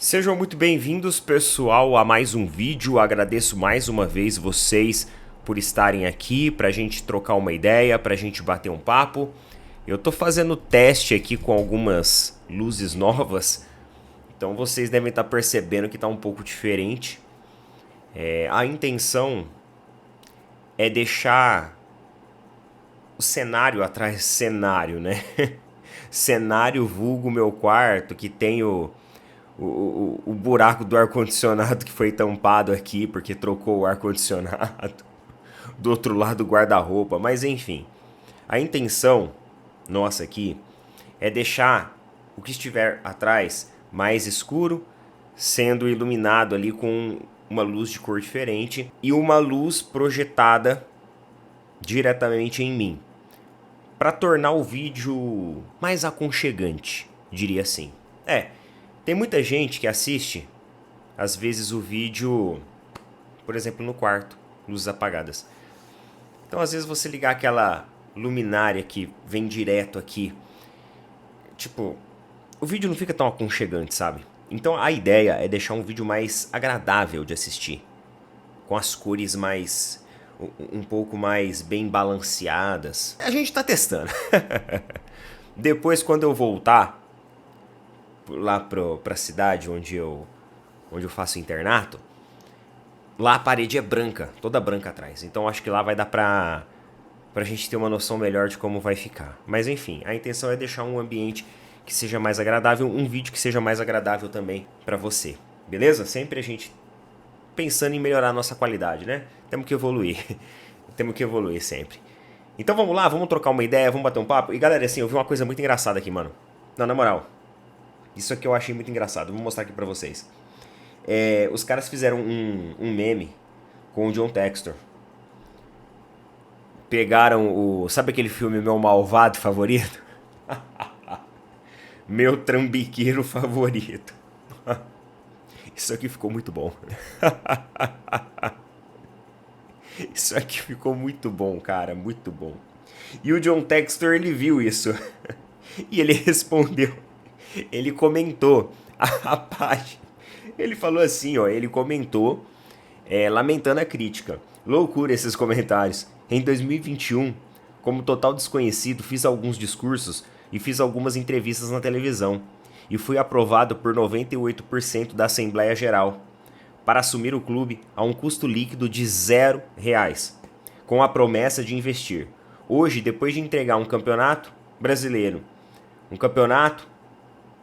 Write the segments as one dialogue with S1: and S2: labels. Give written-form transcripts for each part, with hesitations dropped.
S1: Sejam muito bem-vindos, pessoal, a mais um vídeo. Agradeço mais uma vez vocês por estarem aqui pra gente trocar uma ideia, pra gente bater um papo. Eu tô fazendo teste aqui com algumas luzes novas, então vocês devem estar percebendo que tá um pouco diferente. A intenção é deixar o cenário atrás cenário, né? Cenário vulgo meu quarto, que tem o buraco do ar-condicionado que foi tampado aqui porque trocou o ar-condicionado. Do outro lado do guarda-roupa, mas enfim. A intenção nossa aqui é deixar o que estiver atrás mais escuro, sendo iluminado ali com uma luz de cor diferente e uma luz projetada diretamente em mim, para tornar o vídeo mais aconchegante, diria assim. Tem muita gente que assiste, às vezes, o vídeo, por exemplo, no quarto, luzes apagadas. Então, às vezes, você ligar aquela luminária que vem direto aqui, tipo, o vídeo não fica tão aconchegante, sabe? Então, a ideia é deixar um vídeo mais agradável de assistir, com as cores mais um pouco mais bem balanceadas. A gente tá testando. Depois, quando eu voltar lá pra cidade onde eu faço internato, lá a parede é branca, toda branca atrás. Então acho que lá vai dar pra gente ter uma noção melhor de como vai ficar. Mas enfim, a intenção é deixar um ambiente que seja mais agradável, um vídeo que seja mais agradável também pra você. Beleza? Sempre a gente pensando em melhorar a nossa qualidade, né? Temos que evoluir. Temos que evoluir sempre. Então vamos lá, vamos trocar uma ideia, vamos bater um papo. E galera, assim, eu vi uma coisa muito engraçada aqui, mano. Não, na moral. Isso aqui eu achei muito engraçado. Vou mostrar aqui pra vocês. Os caras fizeram um meme com o John Textor. Pegaram sabe aquele filme Meu Malvado Favorito? Meu trambiqueiro favorito. Isso aqui ficou muito bom. Isso aqui ficou muito bom, cara. Muito bom. E o John Textor, ele viu isso. E ele respondeu. Ele comentou a página. Ele falou assim, ó. Ele comentou, lamentando a crítica. Loucura esses comentários. Em 2021, como total desconhecido, fiz alguns discursos e fiz algumas entrevistas na televisão. E fui aprovado por 98% da Assembleia Geral para assumir o clube a um custo líquido de R$0, com a promessa de investir. Hoje, depois de entregar um campeonato brasileiro, um campeonato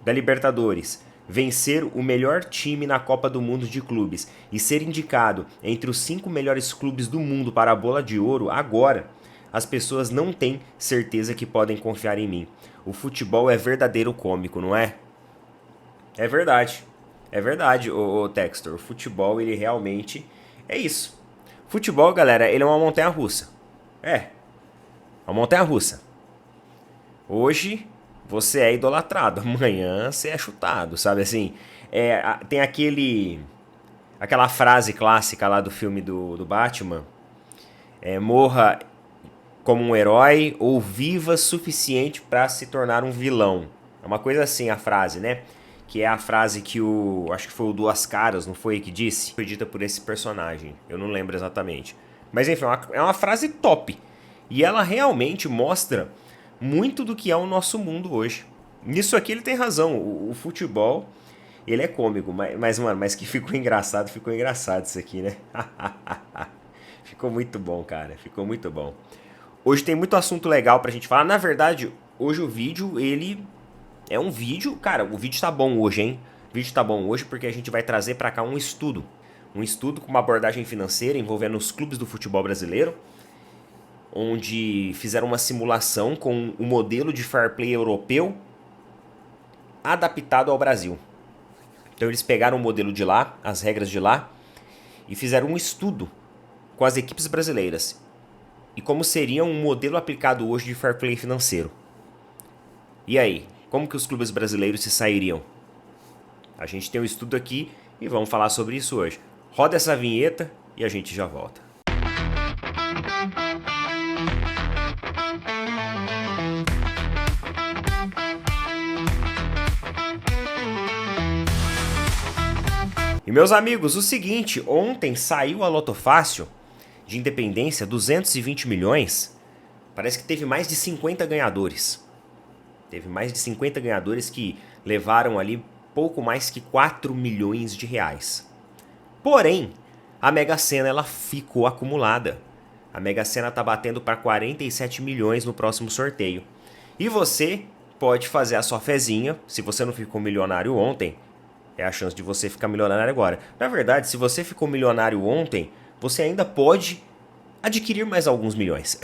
S1: da Libertadores, vencer o melhor time na Copa do Mundo de Clubes e ser indicado entre os 5 melhores clubes do mundo para a Bola de Ouro, agora as pessoas não têm certeza que podem confiar em mim. O futebol é verdadeiro cômico, não é? É verdade. É verdade, ô Textor. O futebol, ele realmente é isso. Futebol, galera, ele é uma montanha-russa. Uma montanha-russa. Hoje você é idolatrado, amanhã você é chutado, sabe assim? Tem aquela frase clássica lá do filme do Batman. Morra como um herói ou viva suficiente para se tornar um vilão. É uma coisa assim a frase, né? Que é a frase que acho que foi o Duas Caras, não foi, que disse? Foi dita por esse personagem, eu não lembro exatamente. Mas enfim, é uma frase top. E ela realmente mostra muito do que é o nosso mundo hoje. Nisso aqui ele tem razão, o futebol, ele é cômico, mas que ficou engraçado isso aqui, né? Ficou muito bom, cara, ficou muito bom. Hoje tem muito assunto legal pra gente falar. Na verdade, hoje o vídeo, ele é um vídeo, cara, o vídeo tá bom hoje, hein? O vídeo tá bom hoje porque a gente vai trazer pra cá um estudo com uma abordagem financeira envolvendo os clubes do futebol brasileiro, onde fizeram uma simulação com o modelo de fair play europeu adaptado ao Brasil. Então eles pegaram o modelo de lá, as regras de lá, e fizeram um estudo com as equipes brasileiras e como seria um modelo aplicado hoje de fair play financeiro. E aí, como que os clubes brasileiros se sairiam? A gente tem um estudo aqui e vamos falar sobre isso hoje. Roda essa vinheta e a gente já volta. E meus amigos, o seguinte, ontem saiu a Loto Fácil de Independência, 220 milhões. Parece que teve mais de 50 ganhadores. Teve mais de 50 ganhadores que levaram ali pouco mais que 4 milhões de reais. Porém, a Mega Sena ela ficou acumulada. A Mega Sena tá batendo para 47 milhões no próximo sorteio. E você pode fazer a sua fezinha. Se você não ficou milionário ontem, é a chance de você ficar milionário agora. Na verdade, se você ficou milionário ontem, você ainda pode adquirir mais alguns milhões.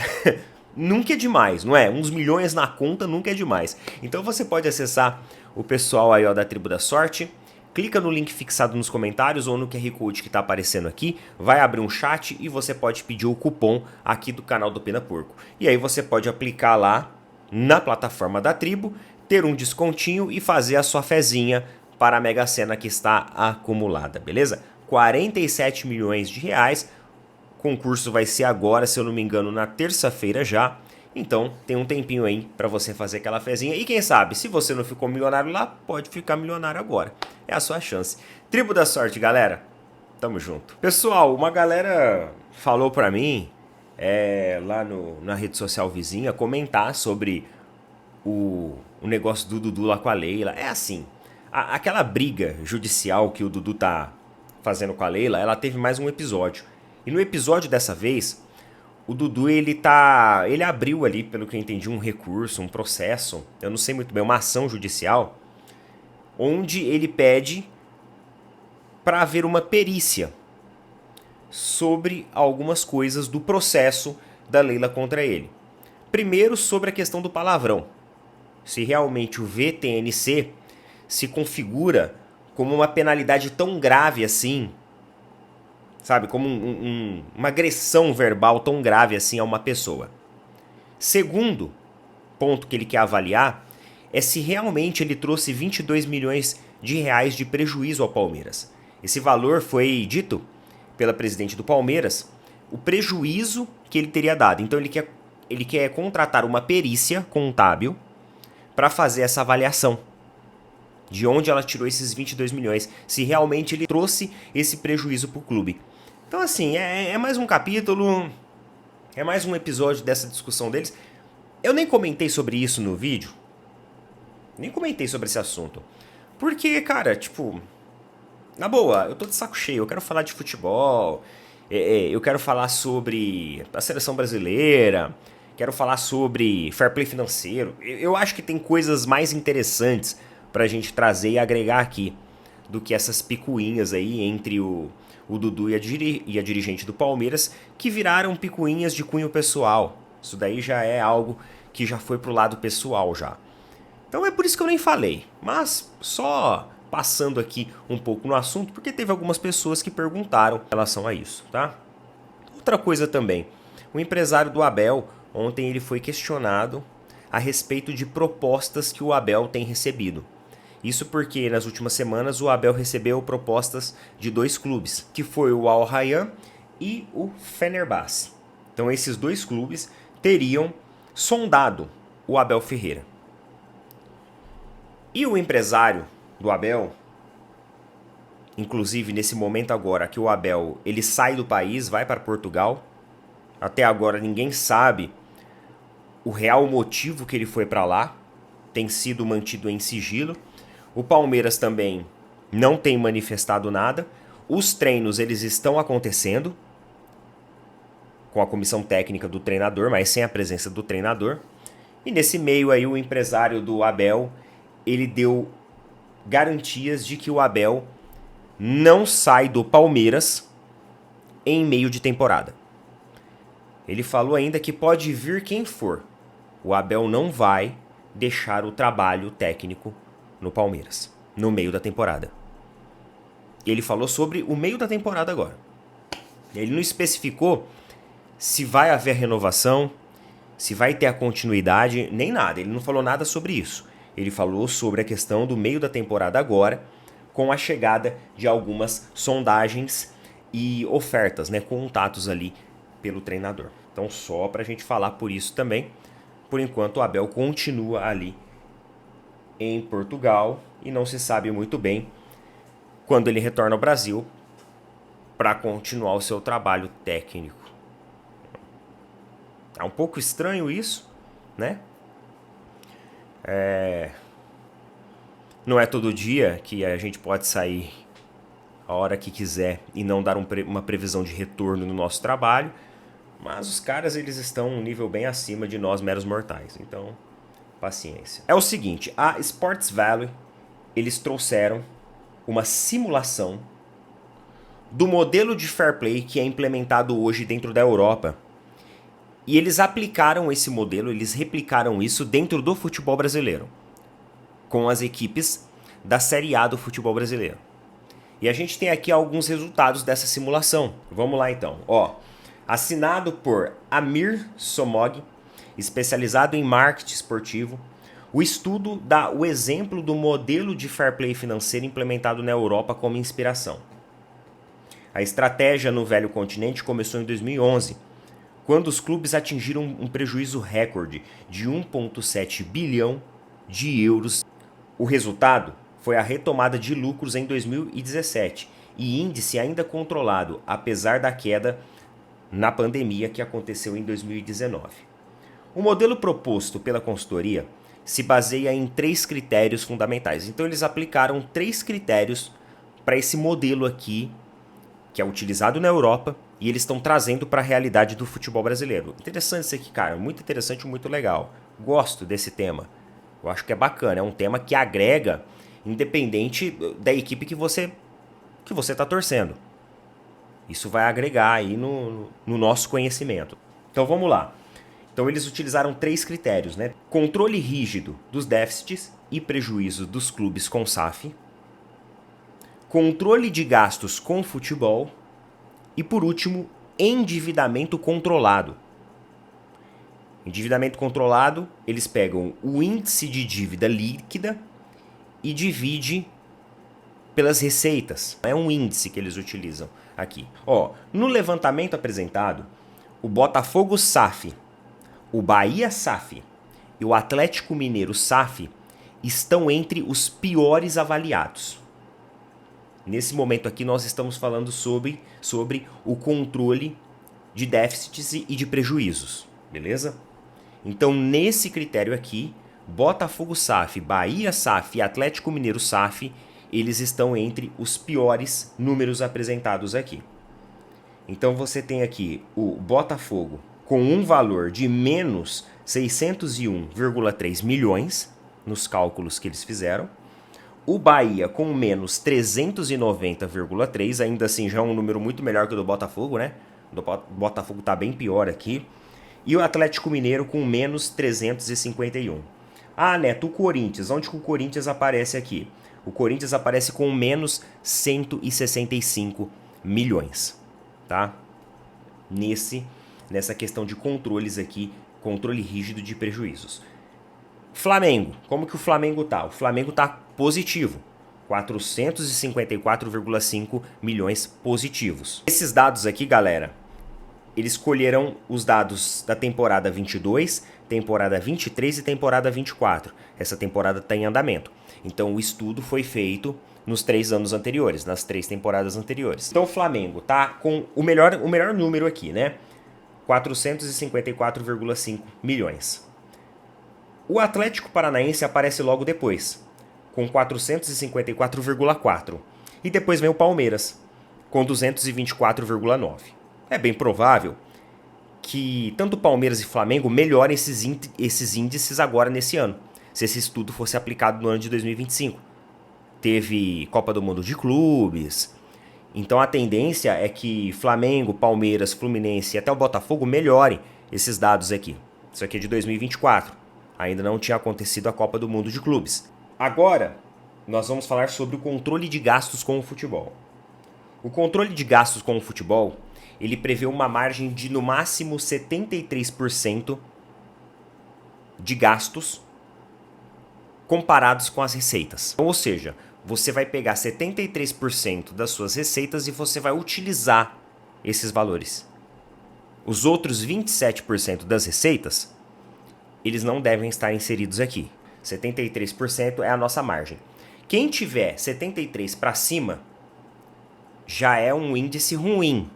S1: Nunca é demais, não é? Uns milhões na conta nunca é demais. Então você pode acessar o pessoal aí ó, da Tribo da Sorte. Clica no link fixado nos comentários ou no QR Code que está aparecendo aqui. Vai abrir um chat e você pode pedir o cupom aqui do canal do Pena Porco. E aí você pode aplicar lá na plataforma da Tribo, ter um descontinho e fazer a sua fezinha para a Mega Sena que está acumulada, beleza? 47 milhões de reais. O concurso vai ser agora, se eu não me engano, na terça-feira já. Então tem um tempinho aí para você fazer aquela fezinha. E quem sabe, se você não ficou milionário lá, pode ficar milionário agora. É a sua chance. Tribo da Sorte, galera. Tamo junto. Pessoal, uma galera falou pra mim, lá na rede social vizinha, comentar sobre o negócio do Dudu lá com a Leila. É assim, aquela briga judicial que o Dudu tá fazendo com a Leila, ela teve mais um episódio. E no episódio dessa vez, o Dudu ele abriu ali, pelo que eu entendi, um recurso, um processo, eu não sei muito bem, uma ação judicial, onde ele pede para haver uma perícia sobre algumas coisas do processo da Leila contra ele. Primeiro, sobre a questão do palavrão. Se realmente o VTNC se configura como uma penalidade tão grave assim, sabe, como uma agressão verbal tão grave assim a uma pessoa. Segundo ponto que ele quer avaliar é se realmente ele trouxe 22 milhões de reais de prejuízo ao Palmeiras. Esse valor foi dito pela presidente do Palmeiras, o prejuízo que ele teria dado. Então ele quer contratar uma perícia contábil para fazer essa avaliação de onde ela tirou esses 22 milhões, se realmente ele trouxe esse prejuízo para o clube. Então assim, é mais um capítulo, é mais um episódio dessa discussão deles. Eu nem comentei sobre isso no vídeo, nem comentei sobre esse assunto, porque, cara, tipo, na boa, eu tô de saco cheio, eu quero falar de futebol, eu quero falar sobre a seleção brasileira, quero falar sobre fair play financeiro. Eu acho que tem coisas mais interessantes pra gente trazer e agregar aqui do que essas picuinhas aí entre o Dudu e a dirigente do Palmeiras, que viraram picuinhas de cunho pessoal. Isso daí já é algo que já foi pro lado pessoal já. Então é por isso que eu nem falei, mas só passando aqui um pouco no assunto, porque teve algumas pessoas que perguntaram em relação a isso, tá? Outra coisa também, o empresário do Abel, ontem ele foi questionado a respeito de propostas que o Abel tem recebido. Isso porque nas últimas semanas o Abel recebeu propostas de 2 clubes, que foi o Al Rayyan e o Fenerbahçe. Então esses 2 clubes teriam sondado o Abel Ferreira. E o empresário do Abel, inclusive nesse momento agora que o Abel ele sai do país, vai para Portugal, até agora ninguém sabe o real motivo que ele foi para lá, tem sido mantido em sigilo. O Palmeiras também não tem manifestado nada. Os treinos eles estão acontecendo com a comissão técnica do treinador, mas sem a presença do treinador. E nesse meio aí o empresário do Abel, ele deu garantias de que o Abel não sai do Palmeiras em meio de temporada. Ele falou ainda que pode vir quem for. O Abel não vai deixar o trabalho técnico no Palmeiras, no meio da temporada. Ele falou sobre o meio da temporada agora. Ele não especificou se vai haver renovação, se vai ter a continuidade, nem nada. Ele não falou nada sobre isso. Ele falou sobre a questão do meio da temporada agora, com a chegada de algumas sondagens e ofertas, né, contatos ali pelo treinador. Então só pra gente falar por isso também. Por enquanto o Abel continua ali em Portugal e não se sabe muito bem quando ele retorna ao Brasil para continuar o seu trabalho técnico. É um pouco estranho isso, né? Não é todo dia que a gente pode sair a hora que quiser e não dar uma previsão de retorno no nosso trabalho, mas os caras, eles estão um nível bem acima de nós meros mortais, então paciência. É o seguinte, a Sports Valley, eles trouxeram uma simulação do modelo de fair play que é implementado hoje dentro da Europa. E eles aplicaram esse modelo, eles replicaram isso dentro do futebol brasileiro, com as equipes da Série A do futebol brasileiro. E a gente tem aqui alguns resultados dessa simulação. Vamos lá então. Assinado por Amir Somogh, especializado em marketing esportivo, o estudo dá o exemplo do modelo de fair play financeiro implementado na Europa como inspiração. A estratégia no velho continente começou em 2011, quando os clubes atingiram um prejuízo recorde de 1,7 bilhão de euros. O resultado foi a retomada de lucros em 2017 e índice ainda controlado, apesar da queda na pandemia que aconteceu em 2019. O modelo proposto pela consultoria se baseia em 3 critérios fundamentais. Então eles aplicaram 3 critérios para esse modelo aqui, que é utilizado na Europa, e eles estão trazendo para a realidade do futebol brasileiro. Interessante isso aqui, cara. Muito interessante, muito legal. Gosto desse tema. Eu acho que é bacana. É um tema que agrega, independente da equipe que você está torcendo. Isso vai agregar aí no nosso conhecimento. Então vamos lá. Então eles utilizaram 3 critérios, né? Controle rígido dos déficits e prejuízos dos clubes com SAF. Controle de gastos com futebol. E por último, endividamento controlado. Endividamento controlado, eles pegam o índice de dívida líquida e divide pelas receitas. É um índice que eles utilizam aqui. No levantamento apresentado, o Botafogo SAF, o Bahia SAF e o Atlético Mineiro SAF estão entre os piores avaliados. Nesse momento aqui nós estamos falando sobre o controle de déficits e de prejuízos, beleza? Então nesse critério aqui, Botafogo SAF, Bahia SAF e Atlético Mineiro SAF, eles estão entre os piores números apresentados aqui. Então você tem aqui o Botafogo com um valor de menos 601,3 milhões nos cálculos que eles fizeram. O Bahia com menos 390,3, ainda assim já é um número muito melhor que o do Botafogo, né? O Botafogo tá bem pior aqui. E o Atlético Mineiro com menos 351. Neto, o Corinthians. Onde que o Corinthians aparece aqui? O Corinthians aparece com menos 165 milhões, tá? Nessa questão de controles aqui, controle rígido de prejuízos. Flamengo, como que o Flamengo tá? O Flamengo tá positivo, 454,5 milhões positivos. Esses dados aqui, galera, eles escolheram os dados da temporada 22, temporada 23 e temporada 24. Essa temporada está em andamento. Então o estudo foi feito nos 3 anos anteriores, nas 3 temporadas anteriores. Então o Flamengo tá com o melhor número aqui, né? 454,5 milhões. O Atlético Paranaense aparece logo depois, com 454,4. E depois vem o Palmeiras, com 224,9. É bem provável que tanto o Palmeiras e Flamengo melhorem esses índices agora nesse ano, se esse estudo fosse aplicado no ano de 2025. Teve Copa do Mundo de Clubes, então a tendência é que Flamengo, Palmeiras, Fluminense e até o Botafogo melhorem esses dados aqui. Isso aqui é de 2024. Ainda não tinha acontecido a Copa do Mundo de Clubes. Agora, nós vamos falar sobre o controle de gastos com o futebol. O controle de gastos com o futebol, ele prevê uma margem de no máximo 73% de gastos comparados com as receitas. Ou seja, você vai pegar 73% das suas receitas e você vai utilizar esses valores. Os outros 27% das receitas, eles não devem estar inseridos aqui. 73% é a nossa margem. Quem tiver 73% para cima, já é um índice ruim.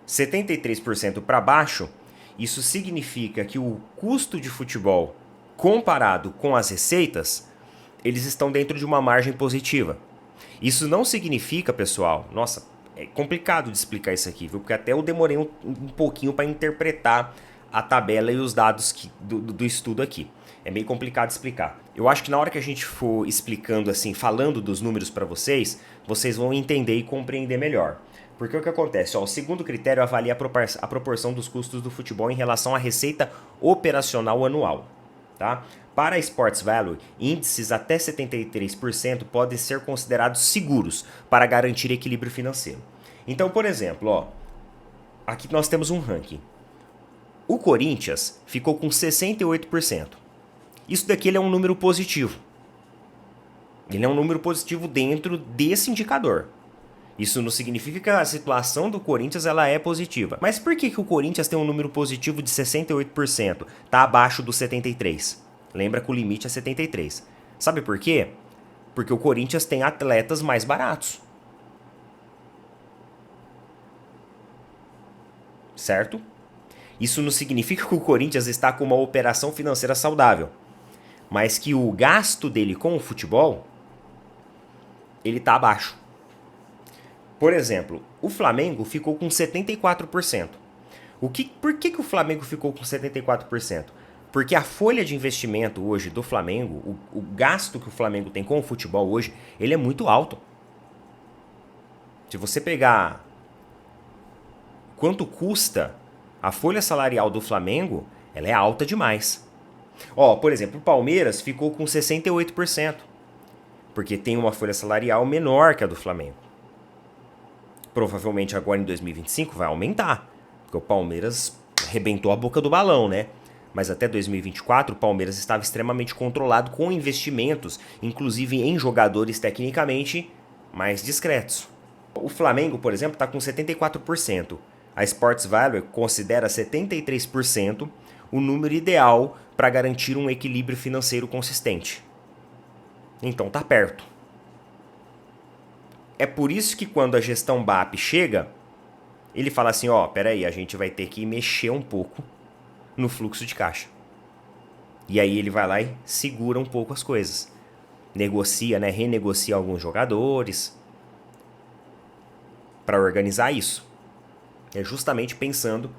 S1: 73% para baixo, isso significa que o custo de futebol comparado com as receitas, eles estão dentro de uma margem positiva. Isso não significa, pessoal, nossa, é complicado de explicar isso aqui, viu? Porque até eu demorei um pouquinho para interpretar a tabela e os dados do estudo aqui. É meio complicado de explicar. Eu acho que na hora que a gente for explicando assim, falando dos números para vocês, vocês vão entender e compreender melhor. Porque o que acontece? Ó, o segundo critério avalia a proporção dos custos do futebol em relação à receita operacional anual. Tá? Para a Sports Value, índices até 73% podem ser considerados seguros para garantir equilíbrio financeiro. Então, por exemplo, ó, aqui nós temos um ranking. O Corinthians ficou com 68%. Isso daqui ele é um número positivo. Ele é um número positivo dentro desse indicador. Isso não significa que a situação do Corinthians ela é positiva. Mas por que o Corinthians tem um número positivo de 68%? Está abaixo do 73%. Lembra que o limite é 73%. Sabe por quê? Porque o Corinthians tem atletas mais baratos. Certo? Isso não significa que o Corinthians está com uma operação financeira saudável. Mas que o gasto dele com o futebol, ele está abaixo. Por exemplo, o Flamengo ficou com 74%. Por que o Flamengo ficou com 74%? Porque a folha de investimento hoje do Flamengo, o gasto que o Flamengo tem com o futebol hoje, ele é muito alto. Se você pegar quanto custa a folha salarial do Flamengo, ela é alta demais. Ó, por exemplo, o Palmeiras ficou com 68%, porque tem uma folha salarial menor que a do Flamengo. Provavelmente agora em 2025 vai aumentar, porque o Palmeiras arrebentou a boca do balão, né? Mas até 2024 o Palmeiras estava extremamente controlado com investimentos, inclusive em jogadores tecnicamente mais discretos. O Flamengo, por exemplo, está com 74%. A Sports Value considera 73% o número ideal para garantir um equilíbrio financeiro consistente. Então tá perto. É por isso que quando a gestão BAP chega, ele fala assim, ó, peraí, a gente vai ter que mexer um pouco no fluxo de caixa. E aí ele vai lá e segura um pouco as coisas. Negocia, né, renegocia alguns jogadores para organizar isso. É justamente pensando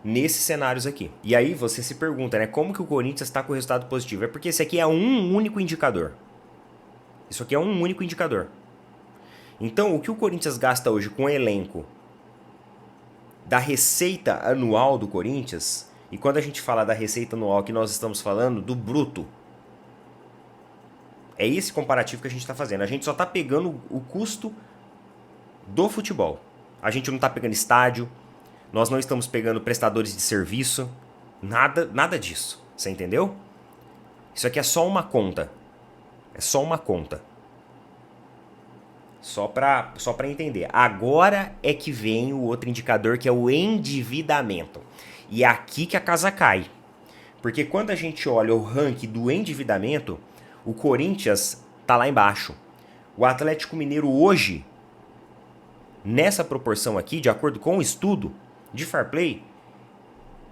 S1: nesses cenários aqui. E aí você se pergunta, né, como que o Corinthians está com o resultado positivo? É porque esse aqui é um único indicador. Isso aqui é um único indicador. Então, o que o Corinthians gasta hoje com o elenco da receita anual do Corinthians, e quando a gente fala da receita anual que nós estamos falando do bruto, é esse comparativo que a gente está fazendo. A gente só está pegando o custo do futebol. A gente não está pegando estádio, nós não estamos pegando prestadores de serviço, nada disso. Você entendeu? Isso aqui é só uma conta. É só uma conta. Só para entender. Agora é que vem o outro indicador, que é o endividamento. E é aqui que a casa cai. Porque quando a gente olha o ranking do endividamento, o Corinthians tá lá embaixo. O Atlético Mineiro hoje, nessa proporção aqui, de acordo com o estudo de Fair Play,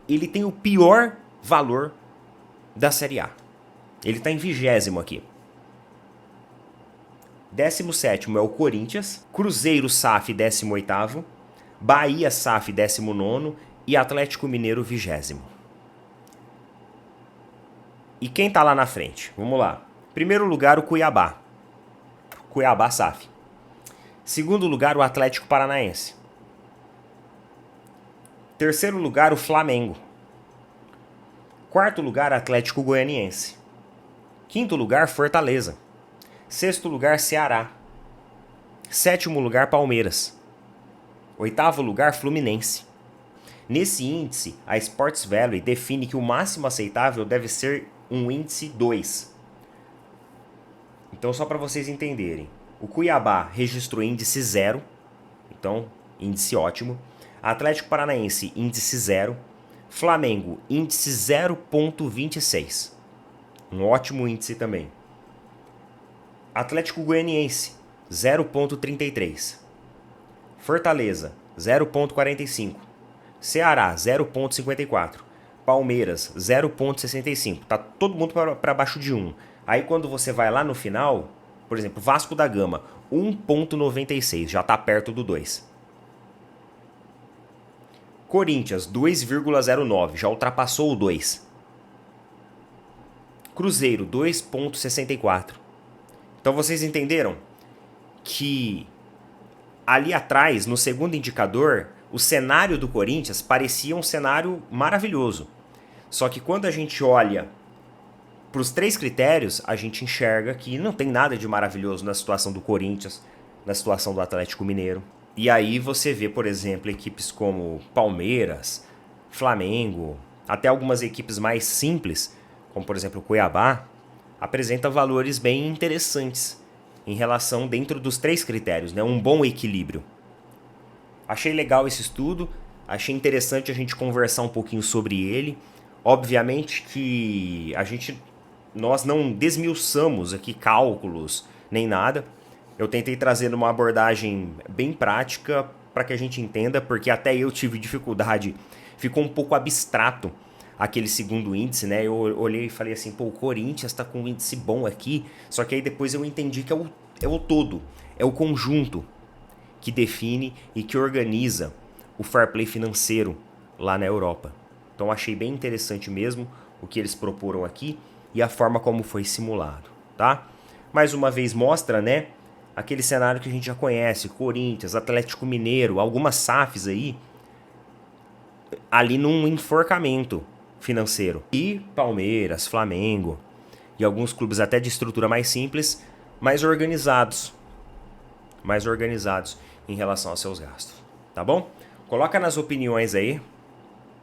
S1: ele tem o pior valor da Série A. Ele está em 20º aqui. 17º é o Corinthians, Cruzeiro SAF 18º, Bahia SAF 19º e Atlético Mineiro 20º. E quem tá lá na frente? Vamos lá. Primeiro lugar, o Cuiabá. Cuiabá SAF. Segundo lugar, o Atlético Paranaense. Terceiro lugar, o Flamengo. Quarto lugar, Atlético Goianiense. Quinto lugar, Fortaleza. Sexto lugar, Ceará. Sétimo lugar, Palmeiras. Oitavo lugar, Fluminense. Nesse índice, a Sports Value define que o máximo aceitável deve ser um índice 2. Então, só para vocês entenderem, o Cuiabá registrou índice 0, então, índice ótimo. Atlético Paranaense, índice 0. Flamengo, índice 0,26. Um ótimo índice também. Atlético Goianiense, 0,33. Fortaleza, 0,45. Ceará, 0,54. Palmeiras, 0,65. Tá todo mundo para baixo de 1. Aí quando você vai lá no final, por exemplo, Vasco da Gama, 1,96. Já tá perto do 2. Corinthians, 2,09. Já ultrapassou o 2. Cruzeiro, 2,64. Então vocês entenderam que ali atrás, no segundo indicador, o cenário do Corinthians parecia um cenário maravilhoso. Só que quando a gente olha para os 3 critérios, a gente enxerga que não tem nada de maravilhoso na situação do Corinthians, na situação do Atlético Mineiro. E aí você vê, por exemplo, equipes como Palmeiras, Flamengo, até algumas equipes mais simples, como por exemplo o Cuiabá, apresenta valores bem interessantes em relação dentro dos 3 critérios, né? Um bom equilíbrio. Achei legal esse estudo, achei interessante a gente conversar um pouquinho sobre ele. Obviamente que nós não desmiuçamos aqui cálculos nem nada. Eu tentei trazer uma abordagem bem prática para que a gente entenda, porque até eu tive dificuldade, ficou um pouco abstrato aquele segundo índice, né? Eu olhei e falei assim, pô, o Corinthians tá com um índice bom aqui, só que aí depois eu entendi que é o todo, é o conjunto que define e que organiza o fair play financeiro lá na Europa. Então achei bem interessante mesmo o que eles proporam aqui e a forma como foi simulado, tá? Mais uma vez mostra, né, aquele cenário que a gente já conhece, Corinthians, Atlético Mineiro, algumas SAFs aí, ali num enforcamento financeiro. E Palmeiras, Flamengo e alguns clubes até de estrutura mais simples, mais organizados em relação aos seus gastos, tá bom? Coloca nas opiniões aí.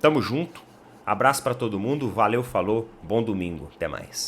S1: Tamo junto. Abraço para todo mundo. Valeu, falou. Bom domingo. Até mais.